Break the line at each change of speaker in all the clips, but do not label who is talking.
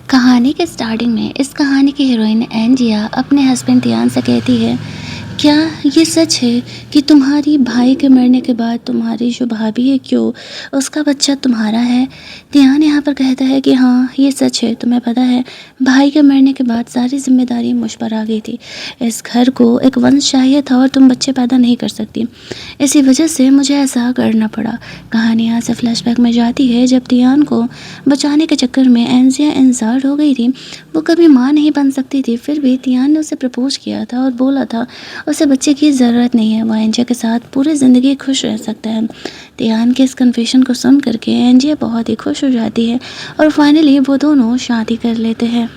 कहानी के स्टार्टिंग में इस कहानी की हीरोइन एंजिया अपने हस्बैंड तियान से कहती है, क्या ये सच है कि तुम्हारी भाई के मरने के बाद तुम्हारी जो भाभी है क्यों उसका बच्चा तुम्हारा है। तियान यहाँ पर कहता है कि हाँ ये सच है, तुम्हें पता है भाई के मरने के बाद सारी जिम्मेदारी मुझ पर आ गई थी। इस घर को एक वंश चाहिए था और तुम बच्चे पैदा नहीं कर सकती, इसी वजह से मुझे ऐसा करना पड़ा। कहानी यहाँ से फ्लैशबैक में जाती है जब तियान को बचाने के चक्कर में एंजिया इंसल्ट हो गई थी। वो कभी माँ नहीं बन सकती थी, फिर भी तियान ने उसे प्रपोज किया था और बोला था उसे बच्चे की ज़रूरत नहीं है, वह एंजिया के साथ पूरी ज़िंदगी खुश रह सकता है। तियान के इस कन्फेशन को सुन करके एंजिया बहुत ही खुश हो जाती है और फाइनली वो दोनों शादी कर लेते हैं।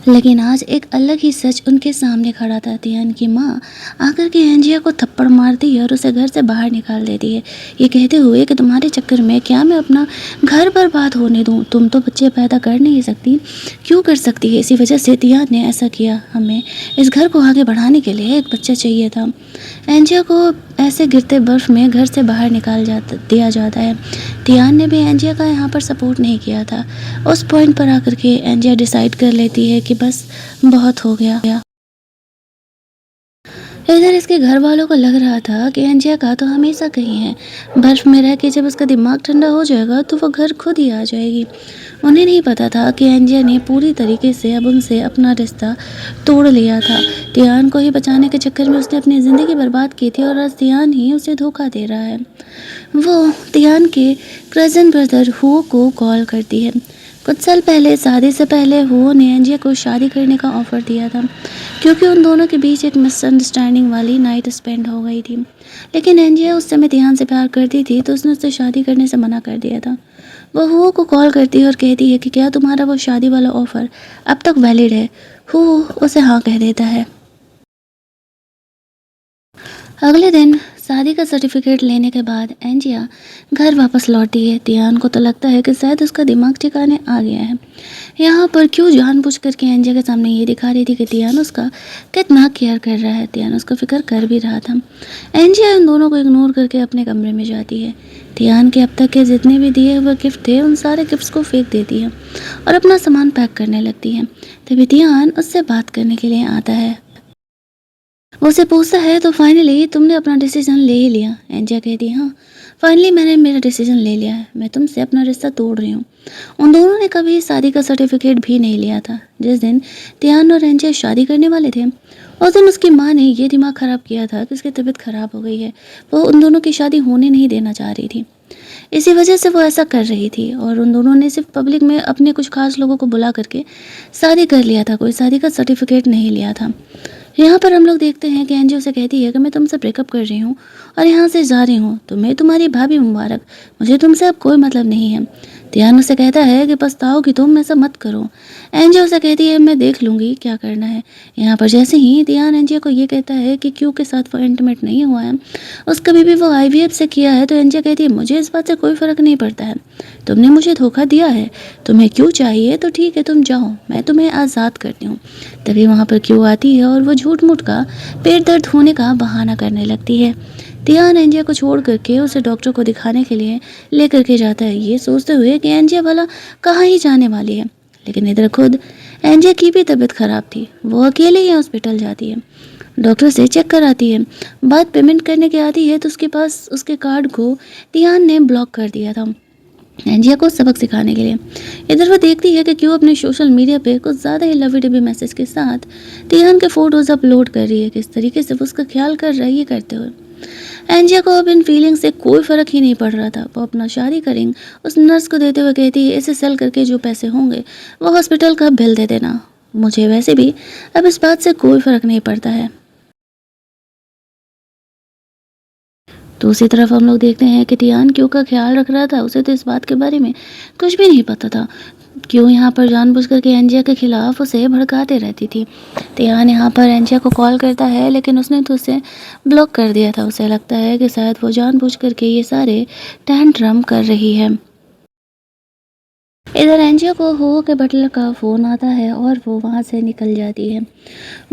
लेकिन आज एक अलग ही सच उनके सामने खड़ा था। तियान की माँ आकर के एंजिया को थप्पड़ मारती है और उसे घर से बाहर निकाल देती है, ये कहते हुए कि तुम्हारे चक्कर में क्या मैं अपना घर बर्बाद होने दूँ, तुम तो बच्चे पैदा कर नहीं सकती, क्यों कर सकती है, इसी वजह से तियान ने ऐसा किया। हमें इस घर को आगे बढ़ाने के लिए एक बच्चा चाहिए था। एंजिया को ऐसे गिरते बर्फ़ में घर से बाहर दिया जाता है। तियान ने भी एंजिया का यहाँ पर सपोर्ट नहीं किया था। उस पॉइंट पर आकर के एंजिया डिसाइड कर लेती है कि बस बहुत हो गया। इधर इसके घर वालों को लग रहा था कि एंजिया का तो हमेशा कहीं है, बर्फ़ में रह के जब उसका दिमाग ठंडा हो जाएगा तो वो घर खुद ही आ जाएगी। उन्हें नहीं पता था कि एंजिया ने पूरी तरीके से अब उनसे अपना रिश्ता तोड़ लिया था। तियान को ही बचाने के चक्कर में उसने अपनी ज़िंदगी बर्बाद की थी और आज तियान ही उसे धोखा दे रहा है। वो तियान के कज़न ब्रदर हुओ को कॉल करती है। कुछ साल पहले शादी से पहले हुओ ने एंजिया को शादी करने का ऑफ़र दिया था, क्योंकि उन दोनों के बीच एक मिसअंडरस्टैंडिंग वाली नाइट स्पेंड हो गई थी। लेकिन एंजिया उस समय तियान से प्यार करती थी तो उसने उससे शादी करने से मना कर दिया था। वो हुओ को कॉल करती है और कहती है कि क्या तुम्हारा वो शादी वाला ऑफ़र अब तक वैलिड है। हुओ उसे हाँ कह देता है। अगले दिन शादी का सर्टिफिकेट लेने के बाद एंजिया घर वापस लौटी है। तियान को तो लगता है कि शायद उसका दिमाग ठिकाने आ गया है। यहाँ पर क्यों जानबूझ करके एंजिया के सामने ये दिखा रही थी कि तियान उसका कितना केयर कर रहा है। तियान उसका फिक्र कर भी रहा था। एंजिया इन दोनों को इग्नोर करके अपने कमरे में जाती है। तियान के अब तक के जितने भी दिए हुए गिफ्ट थे उन सारे गिफ्ट्स को फेंक देती है और अपना सामान पैक करने लगती है। तभी तियान उससे बात करने के लिए आता है। वो उसे पूछता है तो फाइनली तुमने अपना डिसीजन ले ही लिया। एंजिया कहती है हाँ, फाइनली मैंने मेरा डिसीजन ले लिया है, मैं तुमसे अपना रिश्ता तोड़ रही हूँ। उन दोनों ने कभी शादी का सर्टिफिकेट भी नहीं लिया था। जिस दिन तियान और एंजिया शादी करने वाले थे उस दिन उसकी माँ ने ये दिमाग ख़राब किया था कि उसकी तबीयत ख़राब हो गई है, वो उन दोनों की शादी होने नहीं देना चाह रही थी। इसी वजह से वो ऐसा कर रही थी और उन दोनों ने सिर्फ पब्लिक में अपने कुछ खास लोगों को बुला करके शादी कर लिया था, कोई शादी का सर्टिफिकेट नहीं लिया था। यहाँ पर हम लोग देखते हैं कि एंजियो से कहती है कि मैं तुमसे ब्रेकअप कर रही हूँ और यहाँ से जा रही हूँ, तुम्हें तुम्हारी भाभी मुबारक, मुझे तुमसे अब कोई मतलब नहीं है। तियान उसे कहता है कि पछताओगी तुम, ऐसा मत करो। एंजियो से कहती है मैं देख लूँगी क्या करना है। यहाँ पर जैसे ही तियान एंजियो को ये कहता है कि क्यों के साथ वो इंटीमेट नहीं हुआ है, उसका बीबी वो आईवीएफ से किया है, तो एंजियो कहती है मुझे इस बात से कोई फ़र्क नहीं पड़ता है, तुमने मुझे धोखा दिया है, तुम्हें क्यों चाहिए तो ठीक है तुम जाओ, मैं तुम्हें आज़ाद करती हूँ। तभी वहाँ पर क्यों आती है और वो झूठ मूठ का पेट दर्द होने का बहाना करने लगती है। तियान एंजिया को छोड़ करके उसे डॉक्टर को दिखाने के लिए लेकर के जाता है, ये सोचते हुए कि एंजिया भला कहाँ ही जाने वाली है। लेकिन इधर खुद एंजिया की भी तबीयत खराब थी, वो अकेले ही हॉस्पिटल जाती है, डॉक्टर से चेक कराती है। बात पेमेंट करने की आती है तो उसके पास उसके कार्ड को तियान ने ब्लॉक कर दिया था एंजिया को सबक सिखाने के लिए। इधर वो देखती है कि क्यों अपने सोशल मीडिया पे कुछ ज़्यादा ही लवी डबी मैसेज के साथ तियान के फ़ोटोज़ अपलोड कर रही है, किस तरीके से वो उसका ख्याल कर रही है ये करते हुए। एंजिया को अब इन फीलिंग्स से कोई फ़र्क ही नहीं पड़ रहा था। वो अपना शादी का रिंग उस नर्स को देते हुए कहती है इसे सेल करके जो पैसे होंगे वो हॉस्पिटल का बिल दे देना, मुझे वैसे भी अब इस बात से कोई फ़र्क नहीं पड़ता है। दूसरी तरफ हम लोग देखते हैं कि तियान क्यों का ख्याल रख रहा था, उसे तो इस बात के बारे में कुछ भी नहीं पता था। क्यों यहाँ पर जानबूझ करके एंजिया के खिलाफ उसे भड़काते रहती थी। तियान यहाँ पर एंजिया को कॉल करता है लेकिन उसने तो उसे ब्लॉक कर दिया था। उसे लगता है कि शायद वो जानबूझ करके ये सारे टैंट्रम कर रही है। इधर एंजियो को हो के बटलर का फ़ोन आता है और वो वहाँ से निकल जाती है।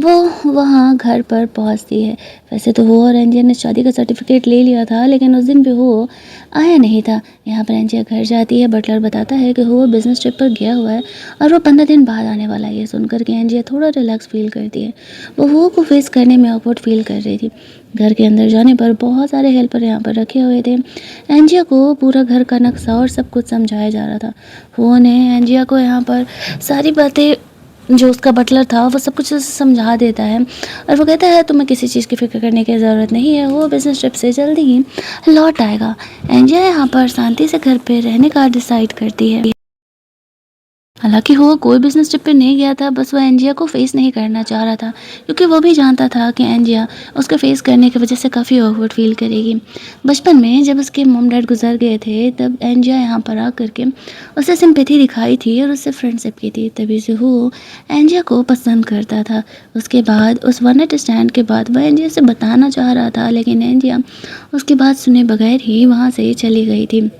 वो वहाँ घर पर पहुँचती है। वैसे तो वो और एंजियो ने शादी का सर्टिफिकेट ले लिया था, लेकिन उस दिन भी वो आया नहीं था। यहाँ पर एंजिया घर जाती है, बटलर बताता है कि वो बिजनेस ट्रिप पर गया हुआ है और वो 15 दिन बाद आने वाला है। ये सुनकर के एंजिया थोड़ा रिलैक्स फील करती है। वो को फेस करने में ऑकवर्ड फील कर रही थी। घर के अंदर जाने पर बहुत सारे हेल्पर यहाँ पर रखे हुए थे। एंजिया को पूरा घर का नक्शा और सब कुछ समझाया जा रहा था। वो ने एंजिया को यहाँ पर सारी बातें, जो उसका बटलर था वो सब कुछ उसे समझा देता है और वो कहता है तुम्हें किसी चीज़ की फ़िक्र करने की ज़रूरत नहीं है, वो बिज़नेस ट्रिप से जल्दी ही लौट आएगा। एंजिया यहाँ पर शांति से घर पे रहने का डिसाइड करती है। हालांकि वो कोई बिजनेस ट्रिप पे नहीं गया था, बस वो एंजिया को फेस नहीं करना चाह रहा था, क्योंकि वो भी जानता था कि एंजिया उसके फेस करने की वजह से काफ़ी ऑकवर्ड फील करेगी। बचपन में जब उसके मॉम डैड गुजर गए थे, तब एंजिया यहाँ पर आ करके उसे सिंपैथी दिखाई थी और उससे फ्रेंडशिप की थी, तभी से वो एंजिया को पसंद करता था। उसके बाद उस वन नाइट स्टैंड के बाद वह एंजिया से बताना चाह रहा था, लेकिन एंजिया उसकी बात सुने बगैर ही वहाँ से चली गई थी।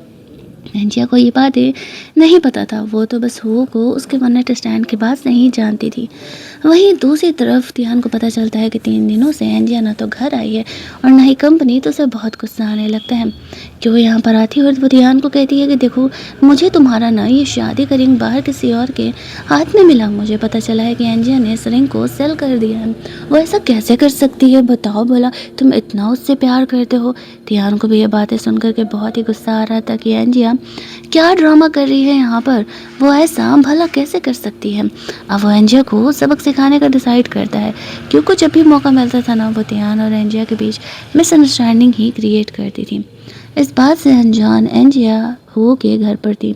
एंजिया को ये बातें नहीं पता था, वो तो बस हो को उसके वन नाइट स्टैंड के बाद से ही जानती थी। वहीं दूसरी तरफ तियान को पता चलता है कि 3 दिनों से एंजिया ना तो घर आई है और ना ही कंपनी, तो उसे बहुत गुस्सा आने लगता है कि वो यहाँ पर आती है और वो तियान को कहती है कि देखो, मुझे तुम्हारा ना ये शादी का रिंग बाहर किसी और के हाथ में मिला। मुझे पता चला है कि एंजिया ने इस रिंग को सेल कर दिया है। वो ऐसा कैसे कर सकती है, बताओ भला, तुम इतना उससे प्यार करते हो। तियान को भी ये बातें सुनकर के बहुत ही गुस्सा आ रहा था कि एंजिया क्या ड्रामा कर रही है यहाँ पर, वो ऐसा भला कैसे कर सकती है। अब वो एंजिया को सबक सिखाने का डिसाइड करता है, क्योंकि जब भी मौका मिलता था ना, वो तियान और एंजिया के बीच मिसअंडरस्टैंडिंग ही क्रिएट करती थी। इस बात से अनजान एंजिया हो के घर पर थी।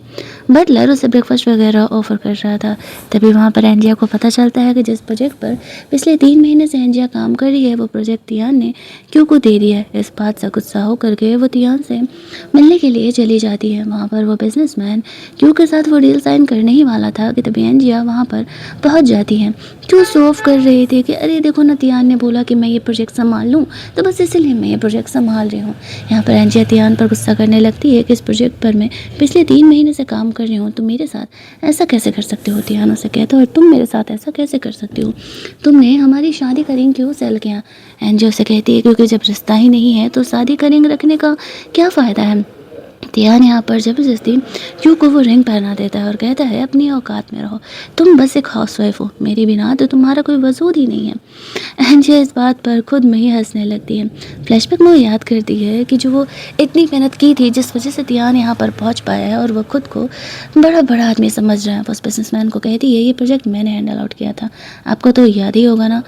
बटलर उसे ब्रेकफास्ट वगैरह ऑफर कर रहा था। तभी वहाँ पर एंजिया को पता चलता है कि जिस प्रोजेक्ट पर पिछले 3 महीने से एंजिया काम कर रही है, वो प्रोजेक्ट तियान ने क्यों को दे दिया है। इस बात से गुस्सा होकर के वो तियान से मिलने के लिए चली जाती है। वहाँ पर वो बिजनेसमैन क्यों के साथ वो डील साइन करने ही वाला था कि तभी एंजिया वहाँ पर पहुँच जाती है। क्यों शो ऑफ कर रहे थे कि अरे देखो ना, तियान ने बोला कि मैं ये प्रोजेक्ट संभाल लूँ, तो बस इसीलिए मैं ये प्रोजेक्ट संभाल रही हूँ। यहाँ पर एंजिया तियान पर गुस्सा करने लगती है कि इस प्रोजेक्ट पर मैं पिछले 3 महीने से काम कर रही हूँ, तुम मेरे साथ ऐसा कैसे कर सकते हो। तियान उसे कहता है, और तुम मेरे साथ ऐसा कैसे कर सकती हो, तुमने हमारी शादी का रिंग क्यों सेल किया। एंजिया उसे कहती है, क्योंकि जब रिश्ता ही नहीं है तो शादी का रिंग रखने का क्या फ़ायदा है। तियान यहाँ पर जबरदस्ती क्यू को वो रिंग पहना देता है और कहता है, अपनी औकात में रहो, तुम बस एक हाउसवाइफ हो, मेरे बिना तो तुम्हारा कोई वजूद ही नहीं है। एंजिया इस बात पर खुद में ही हंसने लगती है। फ्लैशबैक में वो याद करती है कि जो वो इतनी मेहनत की थी, जिस वजह से तियान यहाँ पर पहुँच पाया है और वो खुद को बड़ा बड़ा आदमी समझ रहा है। वो उस बिजनेसमैन को कहती है, ये प्रोजेक्ट मैंने हैंडल आउट किया था, आपको तो याद ही होगा ना,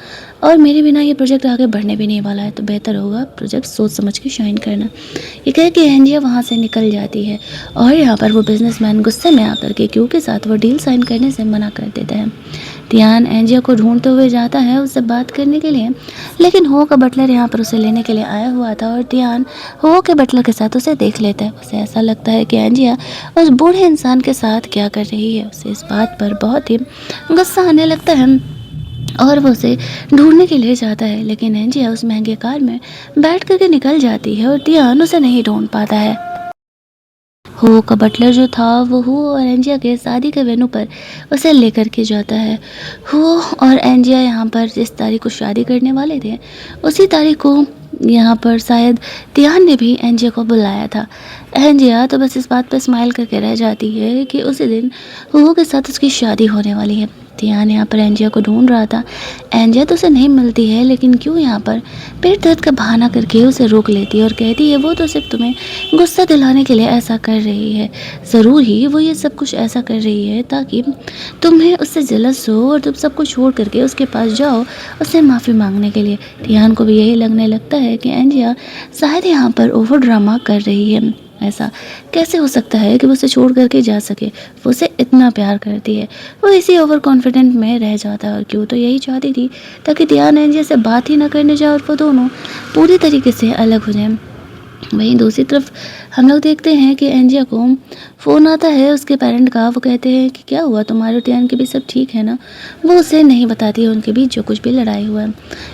और मेरे बिना ये प्रोजेक्ट आगे बढ़ने भी नहीं वाला है, तो बेहतर होगा प्रोजेक्ट सोच समझ के शाइन करना। ये कह के एंजिया वहाँ से निकल जाती है और यहाँ पर वो बिजनेसमैन गुस्से में आकर के क्यू के साथ वो डील साइन करने से मना कर देता है। तियान एंजिया को ढूंढते हुए जाता है उससे बात करने के लिए, लेकिन हो का बटलर यहाँ पर उसे लेने के लिए आया हुआ था और तियान हो के बटलर के साथ उसे देख लेता है। उसे ऐसा लगता है कि एंजिया उस बूढ़े इंसान के साथ क्या कर रही है। उसे इस बात पर बहुत ही गुस्सा आने लगता है और वो उसे ढूंढने के लिए जाता है, लेकिन एंजिया उस महंगे कार में बैठ करके निकल जाती है और तियान उसे नहीं ढूंढ पाता है। हो का बटलर जो था वो हो और एंजिया के शादी के वेन्यू पर उसे लेकर के जाता है। हो और एंजिया यहाँ पर जिस तारीख को शादी करने वाले थे, उसी तारीख को यहाँ पर शायद तियान ने भी एंजिया को बुलाया था। एंजिया तो बस इस बात पर स्माइल करके रह जाती है कि उसी दिन हो के साथ उसकी शादी होने वाली है। तियान यहाँ पर एंजिया को ढूंढ रहा था। एंजिया तो उसे नहीं मिलती है, लेकिन क्यों यहाँ पर पेट दर्द का बहाना करके उसे रोक लेती है और कहती है, वो तो सिर्फ तुम्हें गुस्सा दिलाने के लिए ऐसा कर रही है, ज़रूर ही वो ये सब कुछ ऐसा कर रही है ताकि तुम्हें उससे जलस हो और तुम सब कुछ छोड़ करके उसके पास जाओ उससे माफ़ी मांगने के लिए। तियान को भी यही लगने लगता है कि एंजिया शायद यहाँ पर ओवर ड्रामा कर रही है। ऐसा कैसे हो सकता है कि वो उसे छोड़ करके जा सके, वो उसे इतना प्यार करती है। वो इसी ओवर कॉन्फिडेंट में रह जाता है और क्यों तो यही चाहती थी ताकि तियान एंजिया से बात ही ना करने जाए और वो दोनों पूरी तरीके से अलग हो जाएं। वहीं दूसरी तरफ हम लोग देखते हैं कि एंजिया को फ़ोन आता है उसके पेरेंट का। वो कहते हैं कि क्या हुआ, तुम्हारे और तियान के बीच सब ठीक है ना। वो उसे नहीं बताती है उनके बीच जो कुछ भी लड़ाई हुआ है।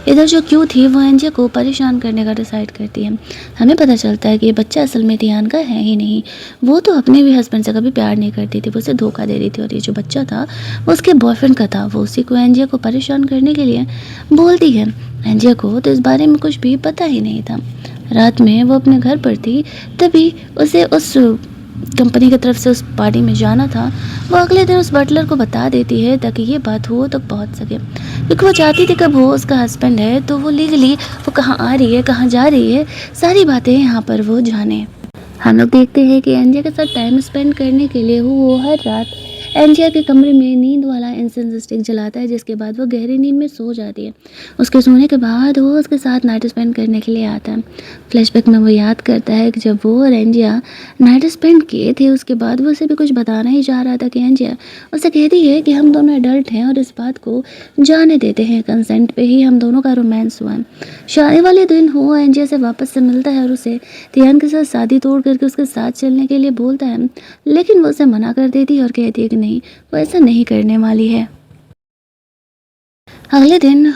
इधर जो क्यों थी वो एंजिया को परेशान करने का डिसाइड करती है। हमें पता चलता है कि ये बच्चा असल में तियान का है ही नहीं। वो तो अपने भी हस्बैंड से कभी प्यार नहीं करती थी, वो उसे धोखा दे रही थी, और ये जो बच्चा था वो उसके बॉयफ्रेंड का था। वो उसी को एंजिया को परेशान करने के लिए बोलती है। एंजिया को तो इस बारे में कुछ भी पता ही नहीं था। रात में वो अपने घर पर थी, तभी उसे उस कंपनी की तरफ से उस पार्टी में जाना था। वो अगले दिन उस बटलर को बता देती है ताकि ये बात हो तक पहुंच सके, क्योंकि वो चाहती थी कब वो उसका हस्बैंड है तो वो लीगली वो कहाँ आ रही है, कहाँ जा रही है, सारी बातें यहाँ पर वो जाने। हम लोग देखते हैं कि एंजिया के साथ टाइम स्पेंड करने के लिए वो हर रात एंजिया के कमरे में नींद वाला इंसेंस स्टिक जलाता है, जिसके बाद वो गहरी नींद में सो जाती है। उसके सोने के बाद वो उसके साथ नाइट स्पेंड करने के लिए आता है। फ्लैशबैक में वो याद करता है कि जब वो और एंजिया नाइट स्पेंड किए थे, उसके बाद वो उसे भी कुछ बताना ही चाह रहा था कि एंजिया उसे कहती है कि हम दोनों एडल्ट हैं और इस बात को जाने देते हैं, कंसेंट पे ही हम दोनों का रोमांस हुआ है। शादी वाले दिन वो एंजिया से वापस से मिलता है और उसे तियान के साथ शादी तोड़ करके उसके साथ चलने के लिए बोलता है, लेकिन वो उसे मना कर देती है और कहती है कि नहीं, वो ऐसा नहीं करने वाली है। अगले दिन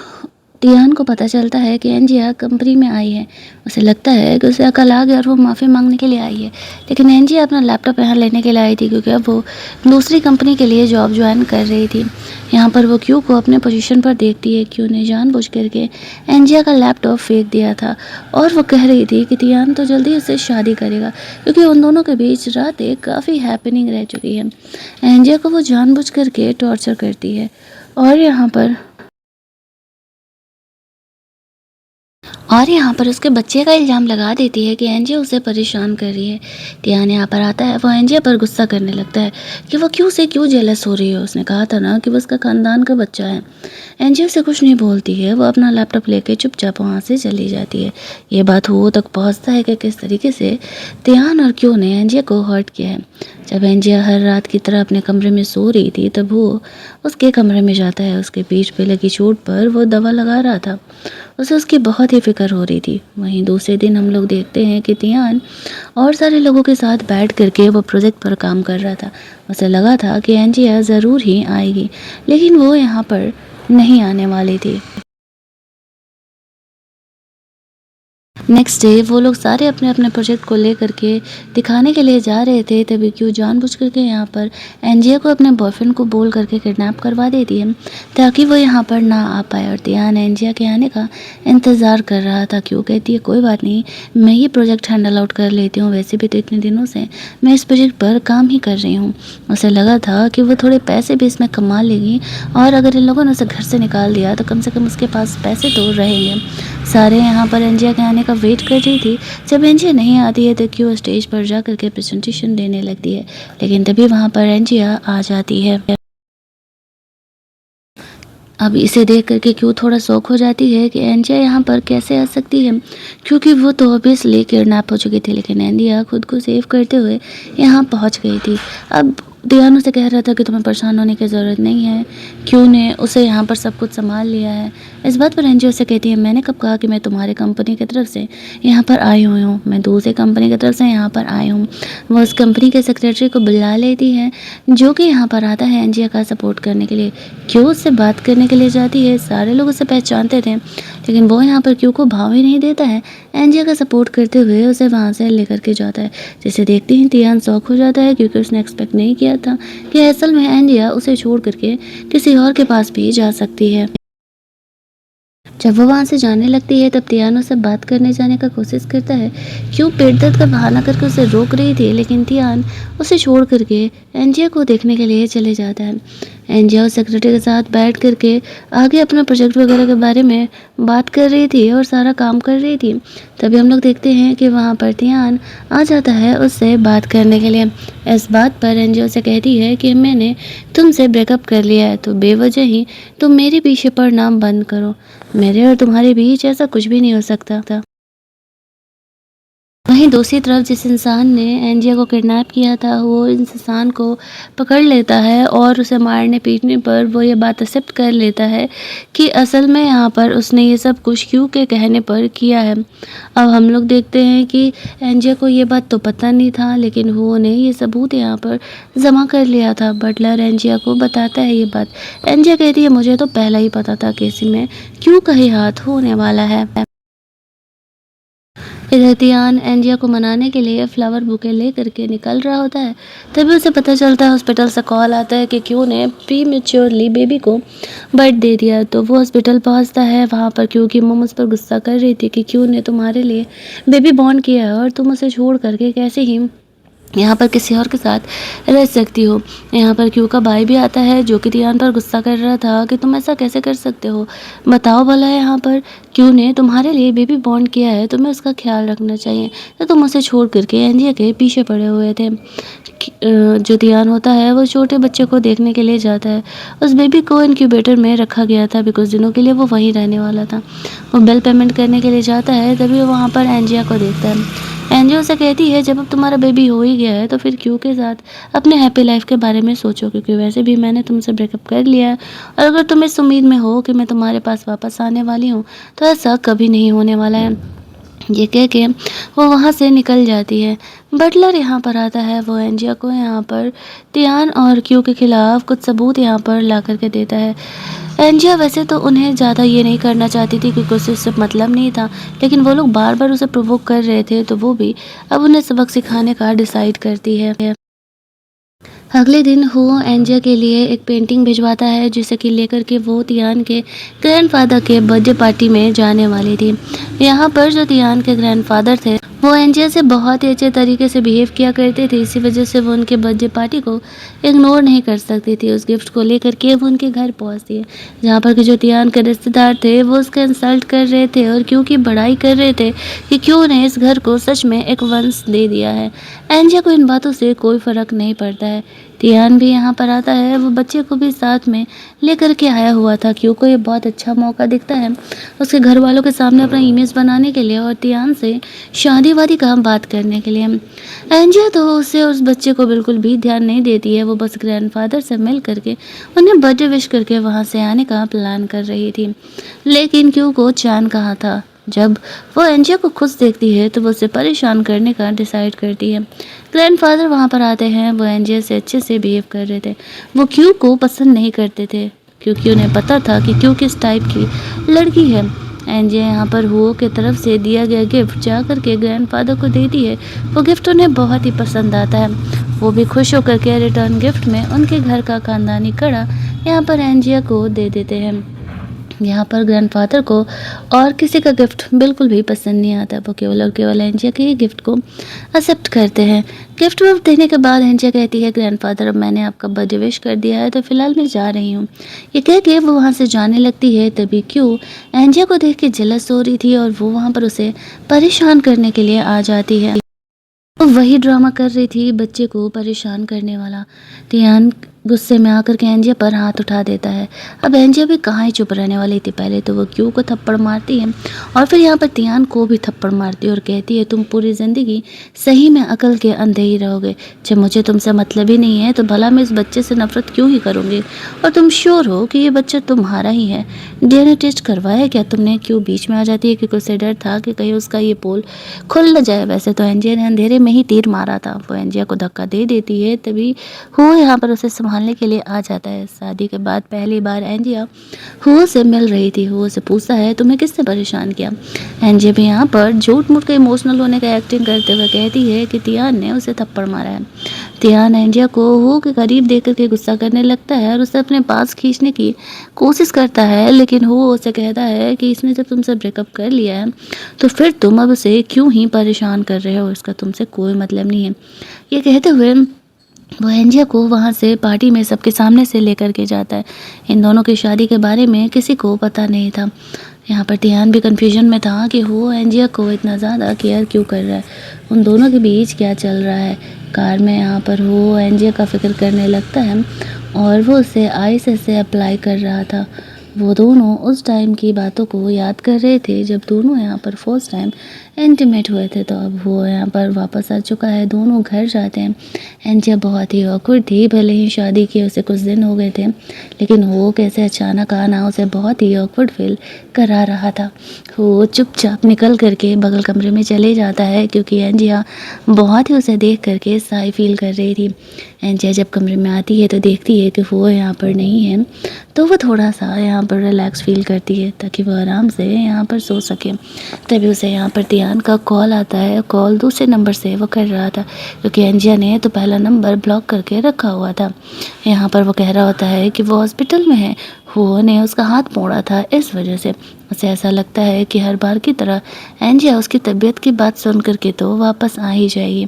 तियान को पता चलता है कि एंजिया कंपनी में आई है। उसे लगता है कि उसे अकल आ गया और वो माफ़ी मांगने के लिए आई है, लेकिन एंजिया अपना लैपटॉप यहाँ लेने के लिए आई थी, क्योंकि अब वो दूसरी कंपनी के लिए जॉब ज्वाइन कर रही थी। यहाँ पर वो क्यू को अपने पोजीशन पर देखती है। क्यू ने जानबूझ करके एंजिया का लैपटॉप फेंक दिया था और वो कह रही थी कि तियान तो जल्दी उससे शादी करेगा, क्योंकि उन दोनों के बीच रातें काफ़ी हैपनिंग रह चुकी है। एंजिया को वो जानबूझ करके टॉर्चर करती है और यहाँ पर उसके बच्चे का इल्ज़ाम लगा देती है कि एंजिया उसे परेशान कर रही है। तियान यहाँ पर आता है। वो एंजिया पर गुस्सा करने लगता है कि वो क्यों जेलस हो रही है। उसने कहा था ना कि वो उसका खानदान का बच्चा है। एंजिया उसे कुछ नहीं बोलती है। वो अपना लैपटॉप लेके चुपचाप वहाँ से चली जाती है। ये बात वो तक पहुँचता है कि किस तरीके से तियान और क्यों ने एंजिया को हर्ट किया है। जब एंजिया हर रात की तरह अपने कमरे में सो रही थी, तब वो उसके कमरे में जाता है। उसके पीठ पे लगी चोट पर वो दवा लगा रहा था। उसे उसकी बहुत ही फिक्र हो रही थी। वहीं दूसरे दिन हम लोग देखते हैं कि तियान और सारे लोगों के साथ बैठ करके वो प्रोजेक्ट पर काम कर रहा था। उसे लगा था कि एंजिया ज़रूर ही आएगी, लेकिन वो यहाँ पर नहीं आने वाली थी। नेक्स्ट डे वो लोग सारे अपने अपने प्रोजेक्ट को लेकर के दिखाने के लिए जा रहे थे, तभी क्यों जानबूझ करके यहाँ पर एंजिया को अपने बॉयफ्रेंड को बोल करके किडनैप करवा देती है, ताकि वो यहाँ पर ना आ पाए। और तियान एंजिया के आने का इंतज़ार कर रहा था। क्यों कहती है कोई बात नहीं, मैं ये प्रोजेक्ट हैंडल आउट कर लेती हूँ, वैसे भी तो इतने दिनों से मैं इस प्रोजेक्ट पर काम ही कर रही हूँ। उसे लगा था कि वो थोड़े पैसे भी इसमें कमा लेगी, और अगर इन लोगों ने उसे घर से निकाल दिया तो कम से कम उसके पास पैसे तो रहेंगे। सारे यहाँ पर एंजिया के आने का वेट कर रही थी। जब एंजिया नहीं आती है तो क्यों स्टेज पर जा करके प्रेजेंटेशन देने लगती है, लेकिन तभी वहाँ पर एंजिया आ जाती है। अब इसे देख करके क्यों थोड़ा शौक हो जाती है कि एंजिया यहाँ पर कैसे आ सकती है, क्योंकि वो तो ऑब्वियसली किडनैप हो चुकी थी, लेकिन एंजिया खुद को सेव करते हुए यहाँ पहुँच गई थी। अब दियान उसे कह रहा था कि तुम्हें परेशान होने की ज़रूरत नहीं है, क्यों ने उसे यहाँ पर सब कुछ संभाल लिया है। इस बात पर एंजिया उसे कहती है, मैंने कब कहा कि मैं तुम्हारी कंपनी की तरफ से यहाँ पर आई हुई हूँ, मैं दूसरी कंपनी की तरफ से यहाँ पर आई हूँ। वो उस कंपनी के सेक्रेटरी को बुला लेती है, जो कि यहाँ पर आता है एंजिया का सपोर्ट करने के लिए। क्यों उससे बात करने के लिए जाती है। सारे लोग उसे पहचानते थे, लेकिन वो यहाँ पर क्यों को भाव ही नहीं देता है। एंजिया का सपोर्ट करते हुए उसे वहाँ से लेकर के जाता है। जिसे देखते ही तियान शॉक हो जाता है, क्योंकि उसने एक्सपेक्ट नहीं किया था कि असल में एंजिया उसे छोड़ करके किसी और के पास भी जा सकती है। जब वो वहाँ से जाने लगती है, तब तियान उससे बात करने जाने का कोशिश करता है। क्यों पेट दर्द का बहाना करके उसे रोक रही थी, लेकिन तियान उसे छोड़ करके एंजिया को देखने के लिए चले जाता है। एंजिया उस सेक्रेटरी के साथ बैठ करके आगे अपना प्रोजेक्ट वगैरह के बारे में बात कर रही थी और सारा काम कर रही थी। तभी हम लोग देखते हैं कि वहाँ पर तियान आ जाता है उससे बात करने के लिए। इस बात पर एंजिया उसे कहती है कि मैंने तुमसे ब्रेकअप कर लिया है, तो बेवजह ही तुम मेरे पीछे पड़ना बंद करो। मेरे और तुम्हारे बीच ऐसा कुछ भी नहीं हो सकता था। वहीं दूसरी तरफ जिस इंसान ने एंजिया को किडनैप किया था, वो इस इंसान को पकड़ लेता है और उसे मारने पीटने पर वो ये बात एक्सेप्ट कर लेता है कि असल में यहाँ पर उसने ये सब कुछ क्यू के कहने पर किया है। अब हम लोग देखते हैं कि एंजिया को ये बात तो पता नहीं था, लेकिन वो ने ये सबूत यहाँ पर जमा कर लिया था। बटलर एंजिया को बताता है ये बात। एंजिया कहती है, मुझे तो पहला ही पता था कि इसी में क्यू का ही हाथ होने वाला है। इधर तियान एंजिया को मनाने के लिए फ्लावर बुके लेकर के निकल रहा होता है। तभी उसे पता चलता है, हॉस्पिटल से कॉल आता है कि क्यू ने प्रीमेच्योरली बेबी को बर्थ दे दिया। तो वो हॉस्पिटल पहुंचता है। वहां पर क्यू की मम उस पर गुस्सा कर रही थी कि क्यू ने तुम्हारे लिए बेबी बॉर्न किया है और तुम उसे छोड़ करके कैसे ही यहाँ पर किसी और के साथ रह सकती हो। यहाँ पर क्यू का भाई भी आता है जो कि तियान पर गुस्सा कर रहा था कि तुम ऐसा कैसे कर सकते हो, बताओ भला। यहाँ पर क्यू ने तुम्हारे लिए बेबी बॉन्ड किया है, तुम्हें उसका ख्याल रखना चाहिए, तो तुम उसे छोड़ करके एंजिया के पीछे पड़े हुए थे। जो तियान होता है वो छोटे बच्चे को देखने के लिए जाता है। उस बेबी को इनक्यूबेटर में रखा गया था, भी कुछ दिनों के लिए वो वहीं रहने वाला था। वो बिल पेमेंट करने के लिए जाता है, तभी वो वहाँ पर एंजिया को देखता है। एंजियो से कहती है, जब अब तुम्हारा बेबी हो ही गया है तो फिर क्यू के साथ अपने हैप्पी लाइफ के बारे में सोचो, क्योंकि वैसे भी मैंने तुमसे ब्रेकअप कर लिया है। और अगर तुम इस उम्मीद में हो कि मैं तुम्हारे पास वापस आने वाली हूँ तो ऐसा कभी नहीं होने वाला है। ये कह के वो वहाँ से निकल जाती है। बटलर यहाँ पर आता है। वो एंजिया को यहाँ पर तियान और क्यू के खिलाफ कुछ सबूत यहाँ पर ला करके देता है। एंजिया वैसे तो उन्हें ज़्यादा ये नहीं करना चाहती थी क्योंकि उसे इससे मतलब नहीं था, लेकिन वो लोग बार बार उसे प्रोवोक कर रहे थे, तो वो भी अब उन्हें सबक सिखाने का डिसाइड करती है। अगले दिन हुओ एंजिया के लिए एक पेंटिंग भिजवाता है जिसे कि लेकर के वो तियान के ग्रैंडफादर के बर्थडे पार्टी में जाने वाली थी। यहाँ पर जो तियान के ग्रैंडफादर थे वो एंजिया से बहुत ही अच्छे तरीके से बिहेव किया करते थे, इसी वजह से वो उनके बर्थडे पार्टी को इग्नोर नहीं कर सकती थी। उस गिफ्ट को लेकर के वो उनके घर पहुँचती है, जहाँ पर कि जो तियान के रिश्तेदार थे वो उसका इंसल्ट कर रहे थे और क्यों की बड़ाई कर रहे थे कि क्यों ने इस घर को सच में एक वंश दे दिया है। एंजिया को इन बातों से कोई फ़र्क नहीं पड़ता है। तियान भी यहाँ पर आता है। वो बच्चे को भी साथ में लेकर के आया हुआ था। क्यों को ये बहुत अच्छा मौका दिखता है उसके घर वालों के सामने अपना इमेज बनाने के लिए और तियान से शादी वादी का बात करने के लिए। एंजिया तो उसे उस बच्चे को बिल्कुल भी ध्यान नहीं देती है। वो बस ग्रैंडफादर से मिल करके उन्हें बर्थडे विश करके वहाँ से आने का प्लान कर रही थी। लेकिन क्यों को चैन कहाँ था। जब वो एंजिया को खुश देखती है तो वो उसे परेशान करने का डिसाइड करती है। ग्रैंडफादर वहाँ पर आते हैं। वो एंजिया से अच्छे से बिहेव कर रहे थे। वो क्यू को पसंद नहीं करते थे क्योंकि उन्हें पता था कि क्यू किस टाइप की लड़की है। एंजिया यहाँ पर हुओ की तरफ से दिया गया गिफ्ट जा कर के ग्रैंडफादर को देती है। वो गिफ्ट उन्हें बहुत ही पसंद आता है। वो भी खुश होकर के रिटर्न गिफ्ट में उनके घर का खानदानी कड़ा यहाँ पर एंजिया को दे देते हैं। यहाँ पर ग्रैंडफादर को और किसी का गिफ्ट बिल्कुल भी पसंद नहीं आता। वो केवल और केवल एंजिया के गिफ्ट को एक्सेप्ट करते हैं। गिफ्ट विफ्ट देने के बाद एंजिया कहती है, ग्रैंडफादर अब मैंने आपका बर्थडे विश कर दिया है तो फिलहाल मैं जा रही हूँ। ये कह के वो वहाँ से जाने लगती है। तभी क्यों एंजिया को देख के जेलस हो रही थी और वो वहाँ पर उसे परेशान करने के लिए आ जाती है। वो वही ड्रामा कर रही थी, बच्चे को परेशान करने वाला। तियान गुस्से में आकर के एंजिया पर हाथ उठा देता है। अब एंजिया भी कहाँ ही चुप रहने वाली थी। पहले तो वो क्यू को थप्पड़ मारती है और फिर यहाँ पर तियान को भी थप्पड़ मारती है और कहती है, तुम पूरी ज़िंदगी सही में अकल के अंधे ही रहोगे। जब मुझे तुमसे मतलब ही नहीं है तो भला मैं इस बच्चे से नफरत क्यों ही करूँगी। और तुम श्योर हो कि ये बच्चा तुम्हारा ही है? डीएनए टेस्ट करवाया क्या तुमने? क्यों बीच में आ जाती है क्योंकि उसे डर था कि कहीं उसका ये पोल खुल न जाए। वैसे तो एंजिया ने अंधेरे में ही तीर मारा था। वो एंजिया को धक्का दे देती है। तभी हुओ यहाँ पर उसे संभालने के लिए आ जाता है। शादी के बाद पहली बार एंजिया हुओ से मिल रही थी। हुओ से पूछता है, तुम्हें किसने परेशान किया? एंजिया भी यहाँ पर झूठ मूठ के इमोशनल होने का एक्टिंग करते हुए कहती है कि तियान ने उसे थप्पड़ मारा है। तियान एंजिया को हुओ के करीब देख करके गुस्सा करने लगता है और उसे अपने पास खींचने की कोशिश करता है, लेकिन हुओ उसे कहता है कि इसने जब तुमसे ब्रेकअप कर लिया है तो फिर तुम अब उसे क्यों ही परेशान कर रहे हो, इसका तुमसे कोई मतलब नहीं है। ये कहते हुए वो एंजिया को वहाँ से पार्टी में सबके सामने से लेकर के जाता है। इन दोनों की शादी के बारे में किसी को पता नहीं था। यहाँ पर तियान भी कन्फ्यूजन में था कि वो एंजिया को इतना ज़्यादा केयर क्यों कर रहा है, उन दोनों के बीच क्या चल रहा है। कार में यहाँ पर वो एंजिया का फिक्र करने लगता है और वो उसे आइस से अप्लाई कर रहा था। वो दोनों उस टाइम की बातों को याद कर रहे थे जब दोनों यहाँ पर फर्स्ट टाइम इंटीमेट हुए थे। तो अब वो यहाँ पर वापस आ चुका है। दोनों घर जाते हैं। एंजिया बहुत ही ऑकवर्ड थी, भले ही शादी किए उसे कुछ दिन हो गए थे, लेकिन वो कैसे अचानक आना उसे बहुत ही ऑकवर्ड फील करा रहा था। वो चुपचाप निकल करके बगल कमरे में चले जाता है क्योंकि एंजिया बहुत ही उसे देख करके साई फील कर रही थी। एंजिया जब कमरे में आती है तो देखती है कि वो यहाँ पर नहीं है, तो वो थोड़ा सा यहाँ यहाँ पर रिलैक्स फील करती है ताकि वो आराम से यहाँ पर सो सके। तभी उसे यहाँ पर ध्यान का कॉल आता है। कॉल दूसरे नंबर से वो कर रहा था क्योंकि एंजिया ने तो पहला नंबर ब्लॉक करके रखा हुआ था। यहाँ पर वो कह रहा होता है कि वो हॉस्पिटल में है, हुओ ने उसका हाथ मोड़ा था, इस वजह से उसे ऐसा लगता है कि हर बार की तरह एंजिया उसकी तबीयत की बात सुन करके तो वापस आ ही जाएगी,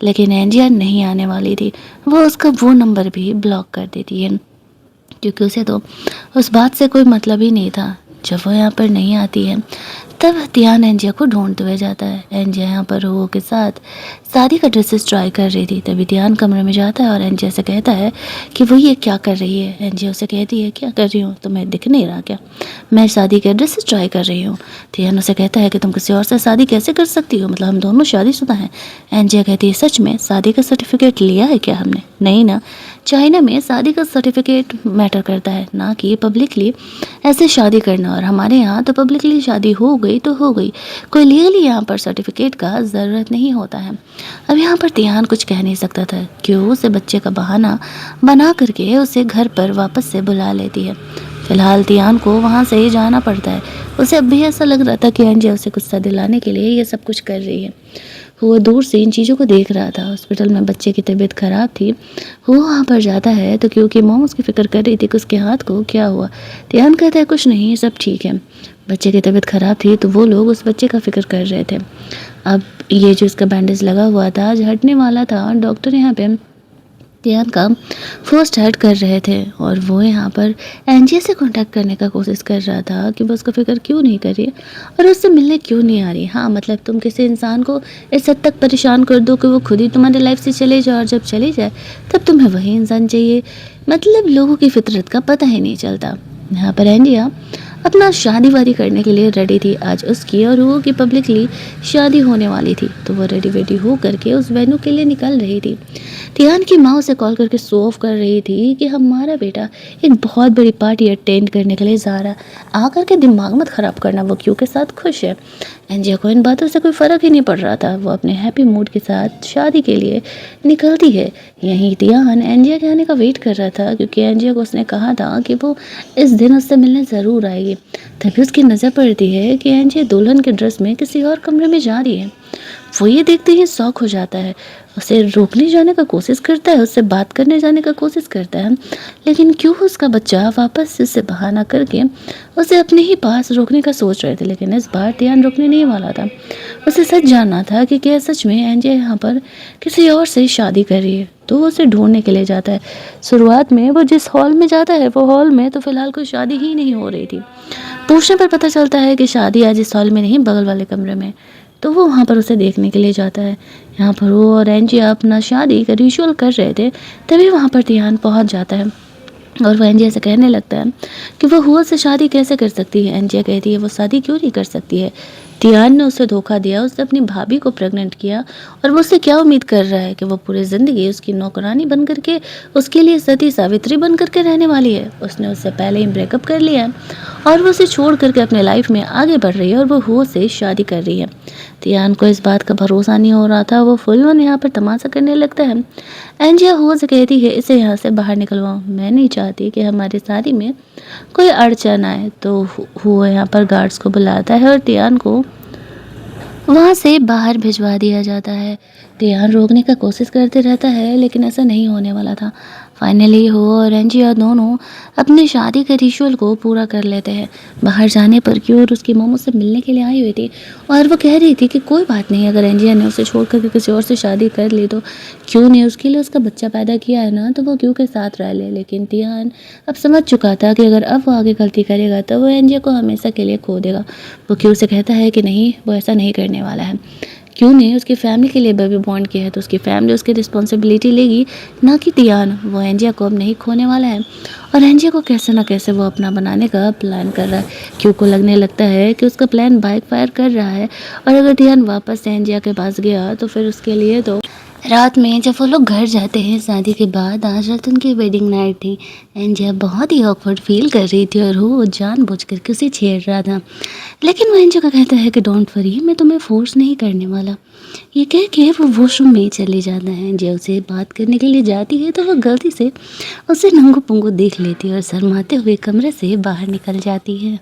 लेकिन एंजिया नहीं आने वाली थी। वो उसका वो नंबर भी ब्लॉक कर देती है क्योंकि उसे तो उस बात से कोई मतलब ही नहीं था। जब वो यहाँ पर नहीं आती है तब ध्यान एंजिया को ढूंढते हुए जाता है। एंजिया यहाँ पर हुओ के साथ शादी का ड्रेसेस ट्राई कर रही थी। तभी ध्यान कमरे में जाता है और एंजिया से कहता है कि वो ये क्या कर रही है। एंजिया उसे कहती है क्या कर रही हूँ, तुम्हें दिख नहीं रहा क्या, मैं शादी के ड्रेसेस ट्राई कर रही हूँ। ध्यान उसे कहता है कि तुम किसी और से शादी कैसे कर सकती हो, मतलब हम दोनों शादीशुदा हैं। एंजिया कहती है सच में शादी का सर्टिफिकेट लिया है क्या हमने, नहीं ना, चाइना में शादी का सर्टिफिकेट मैटर करता है, ना कि पब्लिकली ऐसे शादी करना, और हमारे यहाँ तो पब्लिकली शादी हो गई तो हो गई, कोई लीगली यहाँ पर सर्टिफिकेट का ज़रूरत नहीं होता है। अब यहाँ पर ध्यान कुछ कह नहीं सकता था, क्यों उसे बच्चे का बहाना बना करके उसे घर पर वापस से बुला लेती है। फिलहाल ध्यान को वहाँ से ही जाना पड़ता है। उसे अब भी ऐसा लग रहा था कि एंजिया उसे गुस्सा दिलाने के लिए ये सब कुछ कर रही है। वो दूर से इन चीज़ों को देख रहा था। हॉस्पिटल में बच्चे की तबीयत ख़राब थी, वो वहाँ पर जाता है तो क्योंकि मॉम उसकी फ़िक्र कर रही थी कि उसके हाथ को क्या हुआ। ध्यान कहता है कुछ नहीं, सब ठीक है। बच्चे की तबीयत ख़राब थी तो वो लोग उस बच्चे का फ़िक्र कर रहे थे। अब ये जो इसका बैंडेज लगा हुआ था आज हटने वाला था, डॉक्टर यहाँ पे ध्यान का फर्स्ट एड कर रहे थे और वो यहाँ पर एनजीए से कांटेक्ट करने का कोशिश कर रहा था कि वो उसका फिक्र क्यों नहीं कर रही और उससे मिलने क्यों नहीं आ रही। हाँ, मतलब तुम किसी इंसान को इस हद तक परेशान कर दो कि वो खुद ही तुम्हारी लाइफ से चले जाए, और जब चले जाए तब तुम्हें वही इंसान चाहिए। मतलब लोगों की फितरत का पता ही नहीं चलता। यहाँ पर एंजिया अपना शादी वादी करने के लिए रेडी थी। आज उसकी और वो की पब्लिकली शादी होने वाली थी, तो वो रेडी वेडी हो करके उस वेन्यू के लिए निकल रही थी। ध्यान की माँ उसे कॉल करके शो ऑफ कर रही थी कि हमारा बेटा एक बहुत बड़ी पार्टी अटेंड करने के लिए जा रहा है, आकर के दिमाग मत ख़राब करना, वो क्यों के साथ खुश है। एंजिया को इन बातों से कोई फ़र्क ही नहीं पड़ रहा था। वो अपने हैप्पी मूड के साथ शादी के लिए निकलती है। यहीं ध्यान एंजिया के आने का वेट कर रहा था क्योंकि एंजिया को उसने कहा था कि वो इस दिन उससे मिलने ज़रूर आएगी। तभी उसकी नज़र पड़ती है कि एंजिया दुल्हन के ड्रेस में किसी और कमरे में जा रही है। वो ये देखते ही शॉक हो जाता है, उसे रोकने जाने का कोशिश करता है, उससे बात करने जाने का कोशिश करता है, लेकिन क्यों उसका बच्चा वापस से बहाना करके उसे अपने ही पास रोकने का सोच रहे थे। लेकिन इस बार ध्यान रोकने नहीं वाला था। उसे सच जानना था कि क्या सच में एंजिया यहाँ पर किसी और से शादी कर रही है, तो वो उसे ढूंढने के लिए जाता है। शुरुआत में वो जिस हॉल में जाता है वो हॉल में तो फिलहाल कोई शादी ही नहीं हो रही थी। पूछने पर पता चलता है कि शादी आज इस हॉल में नहीं, बगल वाले कमरे में, तो वो वहाँ पर उसे देखने के लिए जाता है। यहाँ पर वो और एंजिया अपना शादी का रिचुअल कर रहे थे, तभी वहाँ पर ध्यान पहुँच जाता है और वह एंजिया से कहने लगता है कि वो हुआ से शादी कैसे कर सकती है। एंजिया कहती है वो शादी क्यों नहीं कर सकती है, ध्यान ने उसे धोखा दिया, उसने अपनी भाभी को प्रेग्नेंट किया और वो उससे क्या उम्मीद कर रहा है कि वो पूरी ज़िंदगी उसकी नौकरानी बन करके उसके लिए सती सावित्री बन करके रहने वाली है। उसने उससे पहले ही ब्रेकअप कर लिया और वो उसे छोड़ करके अपने लाइफ में आगे बढ़ रही है और वो हुआ से शादी कर रही है। ध्यान को इस बात का भरोसा नहीं हो रहा था। वो फुल ऑन यहाँ पर तमाशा करने लगता है। एंजिया हुआ से कहती है इसे यहाँ से बाहर निकलवाओ, मैं नहीं चाहती कि हमारी शादी में कोई अड़चन आए। तो हुआ यहाँ पर गार्ड्स को बुलाता है और ध्यान को वहाँ से बाहर भिजवा दिया जाता है। ध्यान रोकने का कोशिश करते रहता है लेकिन ऐसा नहीं होने वाला था। फाइनली हो और एंजिया दोनों अपने शादी के रिचुअल को पूरा कर लेते हैं। बाहर जाने पर क्यों और उसकी मोमो से मिलने के लिए आई हुई थी और वो कह रही थी कि कोई बात नहीं, अगर एंजिया ने उसे छोड़ कर किसी और से शादी कर ली तो क्यों ने उसके लिए उसका बच्चा पैदा किया है ना, तो वो क्यों के साथ रह ले। लेकिन ध्यान अब समझ चुका था कि अगर अब वो आगे गलती करेगा तो वो एंजिया को हमेशा के लिए खो देगा। वो क्यों से कहता है कि नहीं, वो ऐसा नहीं करने वाला है। क्यों ने उसकी फैमिली के लिए बेबी बॉन्ड किया है तो उसकी फैमिली उसकी रिस्पॉन्सिबिलिटी लेगी, ना कि ध्यान। वो एंजिया को अब नहीं खोने वाला है और एंजिया को कैसे ना कैसे वो अपना बनाने का प्लान कर रहा है। क्यों को लगने लगता है कि उसका प्लान बाइक फायर कर रहा है और अगर ध्यान वापस से एंजिया के पास गया तो फिर उसके लिए तो रात में जब वो लोग घर जाते हैं शादी के बाद, आज रात उनकी वेडिंग नाइट थी। एंजिया बहुत ही ऑकवर्ड फील कर रही थी और वो जानबूझकर के उसे छेड़ रहा था। लेकिन वो एंजिया को कहता है कि डोंट वरी, मैं तुम्हें फोर्स नहीं करने वाला। ये कह के वो वॉशरूम में चले जाता है। एंजिया उसे बात करने के लिए जाती है तो वो गलती से उसे नंगू पुंगू देख लेती है और शर्माते हुए कमरे से बाहर निकल जाती है।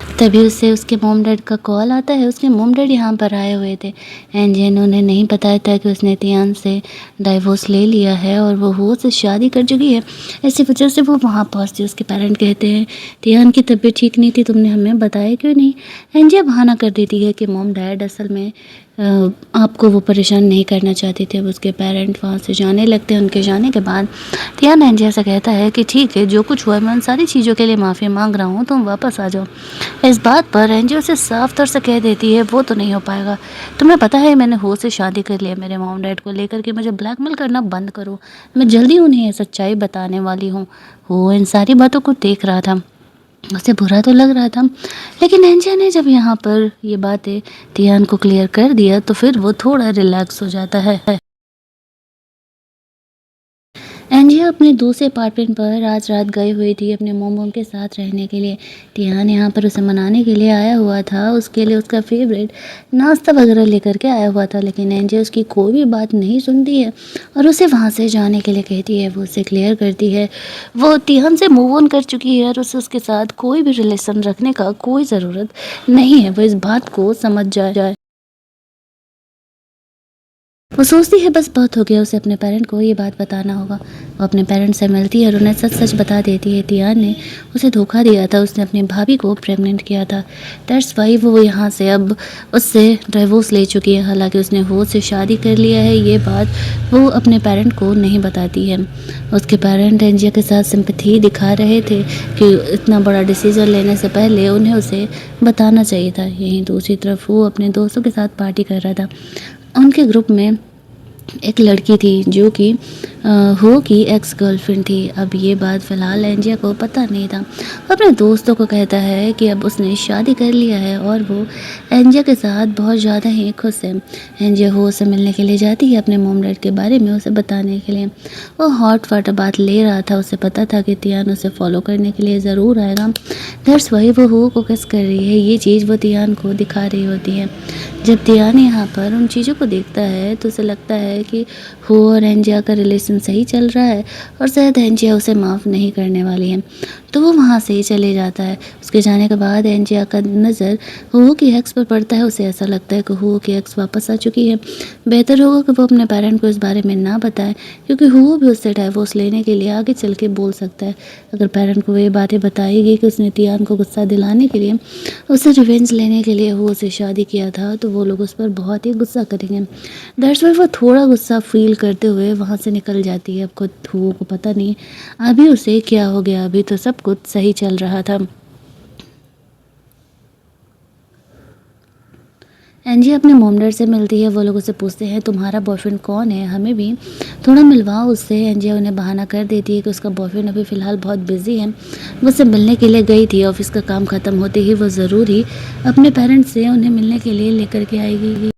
तभी उससे उसके मॉम डैड का कॉल आता है। उसके मॉम डैड यहाँ पर आए हुए थे। एंजिया ने उन्हें नहीं बताया था कि उसने तियान से डाइवोर्स ले लिया है और वो उससे शादी कर चुकी है। इसी वजह से वो वहाँ पहुँचती है। उसके पेरेंट कहते हैं तियान की तबीयत ठीक नहीं थी, तुमने हमें बताया क्यों नहीं। एंजिया बहाना कर देती है कि मॉम डैड असल में अ, आपको वो परेशान नहीं करना चाहती थी। अब उसके पेरेंट वहाँ से जाने लगते हैं। उनके जाने के बाद तियान एंजिया से कहता है कि ठीक है, जो कुछ हुआ मैं उन सारी चीज़ों के लिए माफ़ी मांग रहा हूँ, तुम वापस आ जाओ। इस बात पर एंजियो उसे साफ तौर से कह देती है वो तो नहीं हो पाएगा। तुम्हें पता है मैंने हो से शादी कर लिया। मेरे मॉम डैड को लेकर के मुझे ब्लैकमेल करना बंद करो। मैं जल्दी उन्हें ये सच्चाई बताने वाली हूँ। वो इन सारी बातों को देख रहा था। उसे बुरा तो लग रहा था, लेकिन एंजिया ने जब यहाँ पर ये बातें तियान को क्लियर कर दिया तो फिर वो थोड़ा रिलैक्स हो जाता है। एंजिया अपने दूसरे अपार्टमेंट पर आज रात गई हुई थी अपने मोमोम के साथ रहने के लिए। टियान यहाँ पर उसे मनाने के लिए आया हुआ था। उसके लिए उसका फेवरेट नाश्ता वगैरह लेकर के आया हुआ था, लेकिन एंजिया उसकी कोई भी बात नहीं सुनती है और उसे वहाँ से जाने के लिए कहती है। वो उसे क्लियर करती है वो टियान से मूव ऑन कर चुकी है और उसे उसके साथ कोई भी रिलेशन रखने का कोई ज़रूरत नहीं है। वो इस बात को समझ जाए। वो सोचती है बस बहुत हो गया, उसे अपने पेरेंट को ये बात बताना होगा। वो अपने पेरेंट्स से मिलती है और उन्हें सच सच बता देती है तियान ने उसे धोखा दिया था। उसने अपनी भाभी को प्रेग्नेंट किया था। दैट्स वाई वो यहाँ से अब उससे डिवोर्स ले चुकी है। हालांकि उसने वो से शादी कर लिया है, ये बात वो अपने पेरेंट को नहीं बताती है। उसके पेरेंट एंजिया के साथ सिंपैथी दिखा रहे थे कि इतना बड़ा डिसीजन लेने से पहले उन्हें उसे बताना चाहिए था। यहीं दूसरी तरफ वो अपने दोस्तों के साथ पार्टी कर रहा था। उनके ग्रुप में एक लड़की थी जो कि हो की एक्स गर्लफ्रेंड थी। अब ये बात फ़िलहाल एंजिया को पता नहीं था। वो अपने दोस्तों को कहता है कि अब उसने शादी कर लिया है और वो एंजिया के साथ बहुत ज़्यादा ही खुश है। एंजिया हो से मिलने के लिए जाती है अपने मॉम डैड के बारे में उसे बताने के लिए। वो हॉट फॉट बात ले रहा था। उसे पता था कि तियान उसे फॉलो करने के लिए ज़रूर आएगा। दैट्स वाई वो हो को किस कर रही है। ये चीज़ वो तियान को दिखा रही होती है। जब तियान यहाँ पर उन चीज़ों को देखता है तो उसे लगता है कि हो और एंजिया का रिलेशन सही चल रहा है और शायद एंजिया उसे माफ़ नहीं करने वाली है। तो वो वहाँ से ही चले जाता है। उसके जाने के बाद एंजिया का नज़र हो की एक्स पर पड़ता है। उसे ऐसा लगता है कि हो की एक्स वापस आ चुकी है। बेहतर होगा कि वो अपने पेरेंट को इस बारे में ना बताए, क्योंकि हो भी उससे डाइवोर्स लेने के लिए आगे चल के बोल सकता है। अगर पेरेंट को ये बातें बताएगी कि उसने तियान को गुस्सा दिलाने के लिए, उससे रिवेंज लेने के लिए वो उसे शादी किया था, तो वो लोग उस पर बहुत ही गुस्सा करेंगे। दैट्स वाई वो थोड़ा गुस्सा फील करते हुए वहाँ से निकल जाती है। अब खुद हुओ को पता नहीं अभी उसे क्या हो गया। अभी तो सब कुछ सही चल रहा था। एंजी अपने मॉम डैड से मिलती है। वो लोग उसे पूछते हैं तुम्हारा बॉयफ्रेंड कौन है, हमें भी थोड़ा मिलवाओ उससे। एंजी उन्हें बहाना कर देती है कि उसका बॉयफ्रेंड अभी फ़िलहाल बहुत बिजी है, वो उससे मिलने के लिए गई थी। ऑफिस का काम ख़त्म होते ही वो ज़रूर ही अपने पेरेंट्स से उन्हें मिलने के लिए लेकर के आएगी।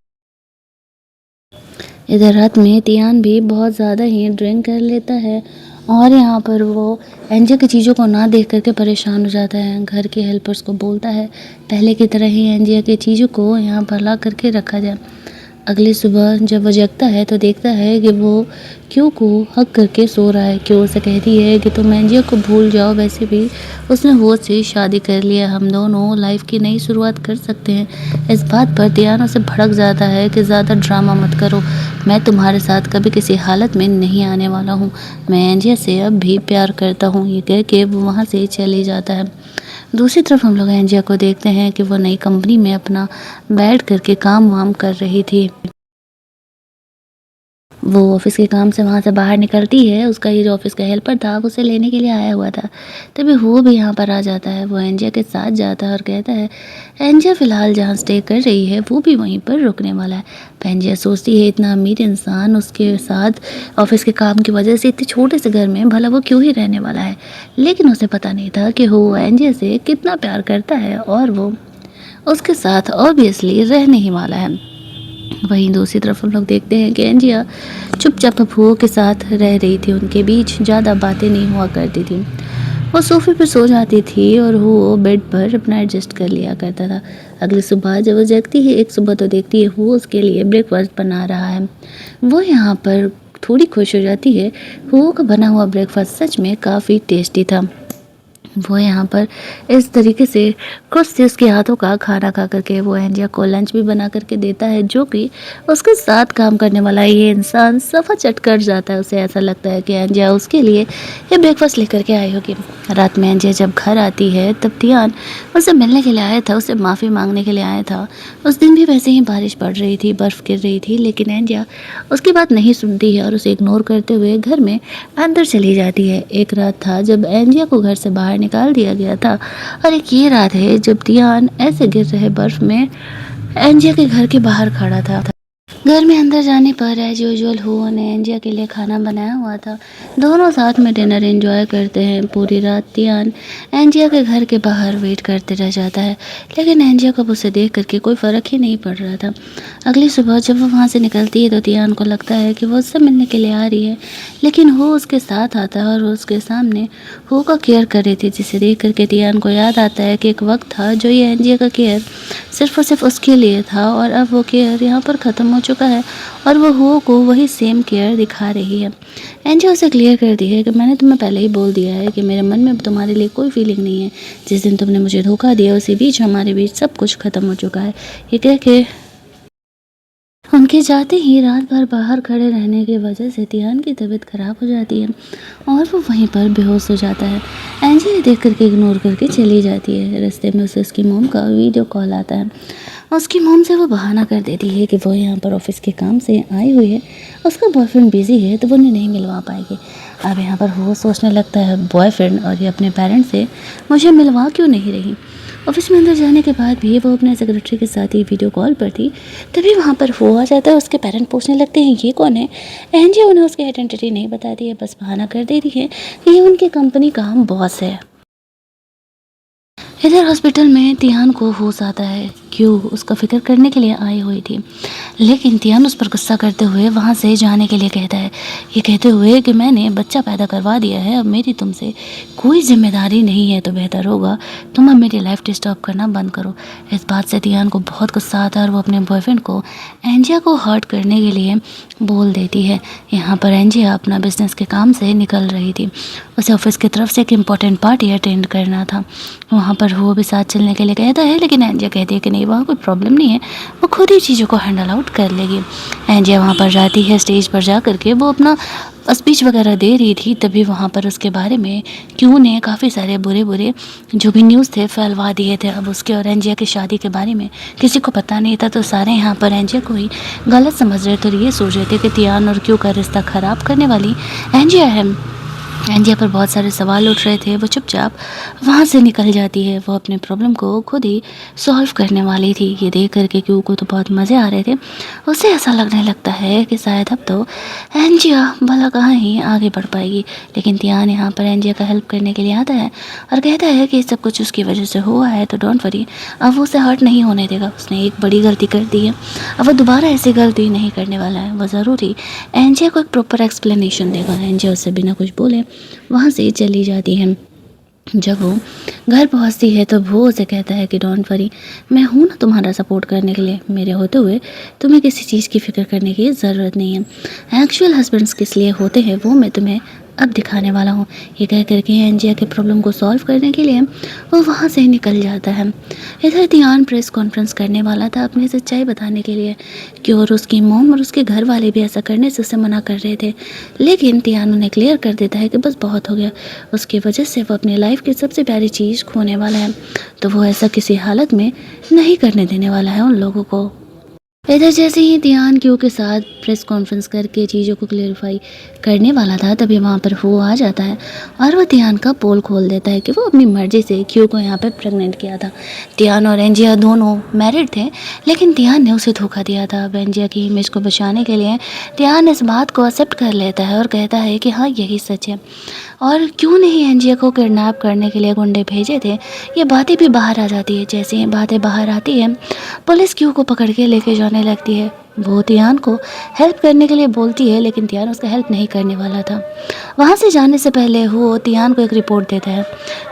इधर रात में तियान भी बहुत ज़्यादा ही ड्रिंक कर लेता है और यहाँ पर वो एंजिया की चीज़ों को ना देख करके परेशान हो जाता है। घर के हेल्पर्स को बोलता है पहले की तरह ही एंजिया की चीज़ों को यहाँ पर ला करके रखा जाए। अगली सुबह जब वो जगता है तो देखता है कि वो क्यों को हक करके सो रहा है। क्यों उसे कहती है कि तुम एंजिया को भूल जाओ, वैसे भी उसने वो से शादी कर लिया, हम दोनों लाइफ की नई शुरुआत कर सकते हैं। इस बात पर ध्यान उसे भड़क जाता है कि ज़्यादा ड्रामा मत करो, मैं तुम्हारे साथ कभी किसी हालत में नहीं आने वाला हूँ, मैं एंजिया से अब भी प्यार करता हूँ। ये कह के वो वहाँ से चले जाता है। दूसरी तरफ हम लोग एंजिया को देखते हैं कि वो नई कंपनी में अपना बैठ करके काम वाम कर रही थी। वो ऑफिस के काम से वहाँ से बाहर निकलती है। उसका ये जो ऑफिस का हेल्पर था वो उसे लेने के लिए आया हुआ था। तभी वो भी यहाँ पर आ जाता है। वो एंजिया के साथ जाता है और कहता है एंजिया फ़िलहाल जहाँ स्टे कर रही है वो भी वहीं पर रुकने वाला है। एंजिया सोचती है इतना अमीर इंसान उसके साथ ऑफिस के काम की वजह से इतने छोटे से घर में भला वो क्यों ही रहने वाला है। लेकिन उसे पता नहीं था कि वो एंजिया से कितना प्यार करता है और वो उसके साथ ऑब्वियसली रहने ही वाला है। वहीं दूसरी तरफ हम लोग देखते हैं कि एंजिया चुपचाप अफूओं के साथ रह रही थी। उनके बीच ज़्यादा बातें नहीं हुआ करती थी। वो सोफे पर सो जाती थी और वो बेड पर अपना एडजस्ट कर लिया करता था। अगली सुबह जब वो जगती है, एक सुबह तो देखती है वो उसके लिए ब्रेकफास्ट बना रहा है। वो यहाँ पर थोड़ी खुश हो जाती है। वो का बना हुआ ब्रेकफास्ट सच में काफ़ी टेस्टी था। वो यहाँ पर इस तरीके से खुश से उसके हाथों का खाना खा करके वो एंजिया को लंच भी बना करके देता है, जो कि उसके साथ काम करने वाला ये इंसान सफ़ा चट कर जाता है। उसे ऐसा लगता है कि एंजिया उसके लिए ये ब्रेकफास्ट लेकर के आई होगी। रात में एंजिया जब घर आती है तब टियान उससे मिलने के लिए आया था, उससे माफ़ी मांगने के लिए आया था। उस दिन भी वैसे ही बारिश पड़ रही थी, बर्फ़ गिर रही थी, लेकिन एंजिया उसकी बात नहीं सुनती है और उसे इग्नोर करते हुए घर में अंदर चली जाती है। एक रात था जब एंजिया को घर से बाहर निकाल दिया गया था और एक ये रात है जब टियान ऐसे गिर रहे बर्फ में एंजिया के घर के बाहर खड़ा था। घर में अंदर जाने पर एज यूजुअल हुआ ने एंजिया के लिए खाना बनाया हुआ था। दोनों साथ में डिनर एंजॉय करते हैं। पूरी रात टियान एंजिया के घर के बाहर वेट करते रह जाता है, लेकिन एंजिया को उसे देख करके कोई फ़र्क ही नहीं पड़ रहा था। अगली सुबह जब वो वहाँ से निकलती है तो टियान को लगता है कि वो उससे मिलने के लिए आ रही है, लेकिन वो उसके साथ आता है और वो उसके सामने हो का केयर कर रही थी, जिसे देख करके टियान को याद आता है कि एक वक्त था जो ये एंजिया का केयर सिर्फ और सिर्फ उसके लिए था और अब वो केयर यहाँ पर ख़त्म हो चुका है और वो हो को वही सेम केयर दिखा रही है। एंजिया उसे क्लियर कर दी है कि मैंने तुम्हें पहले ही बोल दिया है कि मेरे मन में तुम्हारे लिए कोई फीलिंग नहीं है। जिस दिन तुमने मुझे धोखा दिया उसी बीच हमारे बीच सब कुछ ख़त्म हो चुका है। ये कह के उनके जाते ही रात भर बाहर खड़े रहने की वजह से टियान की तबीयत खराब हो जाती है और वो वहीं पर बेहोश हो जाता है। एंजिया देख करके इग्नोर करके चली जाती है। रास्ते में उसे उसकी मोम का वीडियो कॉल आता है। उसकी मोम से वो बहाना कर देती है कि वो यहाँ पर ऑफिस के काम से आई हुई है, उसका बॉयफ्रेंड बिजी है तो वो उन्हें नहीं मिलवा पाएगी। अब यहाँ पर वो सोचने लगता है बॉयफ्रेंड और ये अपने पेरेंट्स से मुझे मिलवा क्यों नहीं रही। ऑफिस में अंदर जाने के बाद भी वो अपने सेक्रेटरी के साथ ही वीडियो कॉल पर थी। तभी वहाँ पर वो आ जाता है। उसके पेरेंट पूछने लगते हैं ये कौन है। एंजिया उन्हें उसकी आइडेंटिटी नहीं बताती है, बस बहाना कर देती है कि ये उनकी कंपनी का बॉस है। इधर हॉस्पिटल में टियान को होश आता है। क्यों उसका फिक्र करने के लिए आई हुई थी, लेकिन टियान उस पर गुस्सा करते हुए वहाँ से जाने के लिए कहता है, ये कहते हुए कि मैंने बच्चा पैदा करवा दिया है, अब मेरी तुमसे कोई जिम्मेदारी नहीं है, तो बेहतर होगा तुम अब मेरी लाइफ डिस्टर्ब करना बंद करो। इस बात से टियान को बहुत गुस्सा आता है और वो अपने बॉयफ्रेंड को एंजिया को हर्ट करने के लिए बोल देती है। यहाँ पर एंजिया अपना बिजनेस के काम से निकल रही थी। उसे ऑफिस की तरफ से एक इम्पॉर्टेंट पार्टी अटेंड करना था। वहाँ पर वो भी साथ चलने के लिए कहता है, लेकिन एंजिया कहती है कि नहीं, वहाँ कोई प्रॉब्लम नहीं है, वो खुद ही चीज़ों को हैंडल आउट कर लेगी। एंजिया वहाँ पर जाती है। स्टेज पर जा करके वो अपना स्पीच वगैरह दे रही थी, तभी वहाँ पर उसके बारे में क्यू ने काफ़ी सारे बुरे बुरे जो भी न्यूज़ थे फैलवा दिए थे। अब उसके और एंजिया की शादी के बारे में किसी को पता नहीं था, तो सारे यहाँ पर एंजिया को ही गलत समझ रहे थे और ये सोच रहे थे कि टियान और क्यू का रिश्ता ख़राब करने वाली एंजिया है। एंजिया पर बहुत सारे सवाल उठ रहे थे। वो चुपचाप वहाँ से निकल जाती है। वो अपने प्रॉब्लम को खुद ही सॉल्व करने वाली थी। ये देख करके क्यू को तो बहुत मज़े आ रहे थे। उसे ऐसा लगने लगता है कि शायद अब तो एंजिया भला कहाँ ही आगे बढ़ पाएगी, लेकिन टियान यहाँ पर एंजिया का हेल्प करने के लिए आता है और कहता है कि सब कुछ उसकी वजह से हुआ है, तो डोंट वरी, अब वो उसे हर्ट नहीं होने देगा। उसने एक बड़ी गलती कर दी है, अब वो दोबारा ऐसी गलती नहीं करने वाला है। वो ज़रूर ही एंजिया को एक प्रॉपर एक्सप्लेनेशन देगा। एंजिया उससे बिना कुछ बोले वहाँ से चली जाती है। जब वो घर पहुँचती है तो वो उसे कहता है कि डोंट वरी, मैं हूँ ना तुम्हारा सपोर्ट करने के लिए, मेरे होते हुए तुम्हें किसी चीज़ की फ़िक्र करने की ज़रूरत नहीं है। एक्चुअल हस्बैंड्स किस लिए होते हैं वो मैं तुम्हें अब दिखाने वाला हूँ। ये कह करके एंजिया के प्रॉब्लम को सॉल्व करने के लिए वो वहाँ से निकल जाता है। इधर टियान प्रेस कॉन्फ्रेंस करने वाला था अपनी सच्चाई बताने के लिए कि और उसकी मोम और उसके घर वाले भी ऐसा करने से उसे मना कर रहे थे, लेकिन टियान उन्हें क्लियर कर देता है कि बस बहुत हो गया, उसकी वजह से वो अपनी लाइफ की सबसे प्यारी चीज़ खोने वाला है, तो वो ऐसा किसी हालत में नहीं करने देने वाला है उन लोगों को। इधर जैसे ही टियान क्यू के साथ प्रेस कॉन्फ्रेंस करके चीज़ों को क्लेरिफाई करने वाला था, तभी वहाँ पर वो आ जाता है और वो टियान का पोल खोल देता है कि वो अपनी मर्ज़ी से क्यू को यहाँ पर प्रेग्नेंट किया था। टियान और एंजिया दोनों मैरिड थे, लेकिन टियान ने उसे धोखा दिया था। अब एंजिया की इमेज को बचाने के लिए टियान इस बात को एक्सेप्ट कर लेता है और कहता है कि हाँ यही सच है। और क्यों नहीं एंजिया को किडनैप करने के लिए गुंडे भेजे थे, ये बातें भी बाहर आ जाती है। जैसे ये बातें बाहर आती है, पुलिस क्यू को पकड़ के लेके जाने लगती है। वो तियान को हेल्प करने के लिए बोलती है, लेकिन तियान उसका हेल्प नहीं करने वाला था। वहाँ से जाने से पहले वो तियान को एक रिपोर्ट देता है,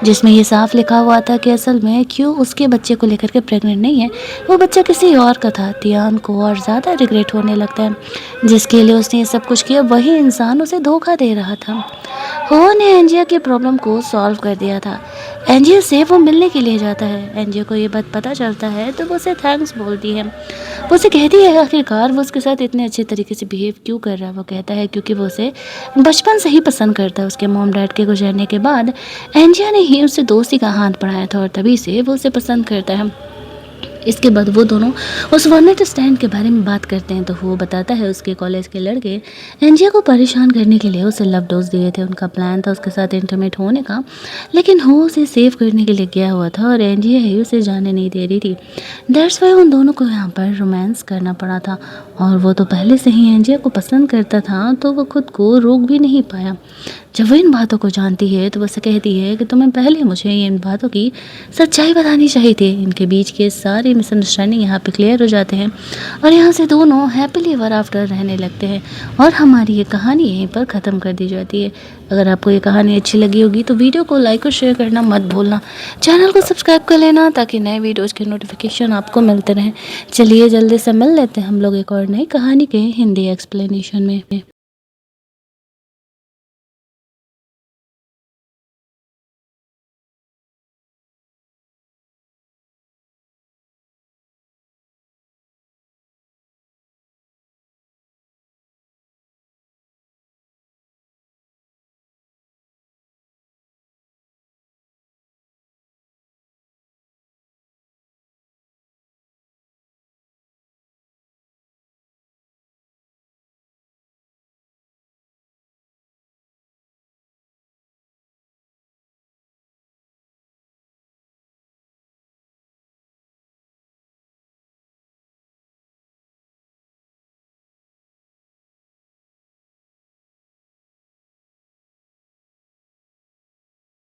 जिसमें ये साफ लिखा हुआ था कि असल में क्यों उसके बच्चे को लेकर के प्रेग्नेंट नहीं है, वो बच्चा किसी और का था। तियान को और ज़्यादा रिग्रेट होने लगता है, जिसके लिए उसने ये सब कुछ किया वही इंसान उसे धोखा दे रहा था। हो ने एंजिया के प्रॉब्लम को सॉल्व कर दिया था। एंजिया से वो मिलने के लिए जाता है। एंजिया को ये बात पता चलता है तो वो उसे थैंक्स बोलती है। वो उसे कहती है आखिरकार वो उसके साथ इतने अच्छे तरीके से बिहेव क्यों कर रहा है। वो कहता है क्योंकि वो उसे बचपन से ही पसंद करता है। उसके मॉम डैड के गुजरने के बाद एंजिया ने ही उसे दोस्ती का हाथ बढ़ाया था और तभी से वो उसे पसंद करता है। इसके बाद वो दोनों उस वन नाइट स्टैंड के बारे में बात करते हैं, तो वो बताता है उसके कॉलेज के लड़के एंजिया को परेशान करने के लिए उसे लव डोज दिए थे। उनका प्लान था उसके साथ इंटीमेट होने का, लेकिन वो उसे सेव करने के लिए गया हुआ था और एंजिया ही उसे जाने नहीं दे रही थी। दैट्स वाई उन दोनों को यहाँ पर रोमांस करना पड़ा था। और वो तो पहले से ही एंजिया को पसंद करता था, तो वो खुद को रोक भी नहीं पाया। जब वो इन बातों को जानती है तो वो उसे कहती है कि तुम्हें पहले मुझे इन बातों की सच्चाई बतानी चाहिए थी। इनके बीच के सारे मिसअंडरस्टैंडिंग यहाँ पे क्लियर हो जाते हैं और यहाँ से दोनों हैप्पीली एवर आफ्टर रहने लगते हैं और हमारी ये कहानी यहीं पर ख़त्म कर दी जाती है। अगर आपको ये कहानी अच्छी लगी होगी तो वीडियो को लाइक और शेयर करना मत भूलना। चैनल को सब्सक्राइब कर लेना ताकि नए वीडियोज़ के नोटिफिकेशन आपको मिलते रहें। चलिए जल्दी से मिल लेते हैं हम लोग एक और नई कहानी के हिंदी एक्सप्लेनेशन में।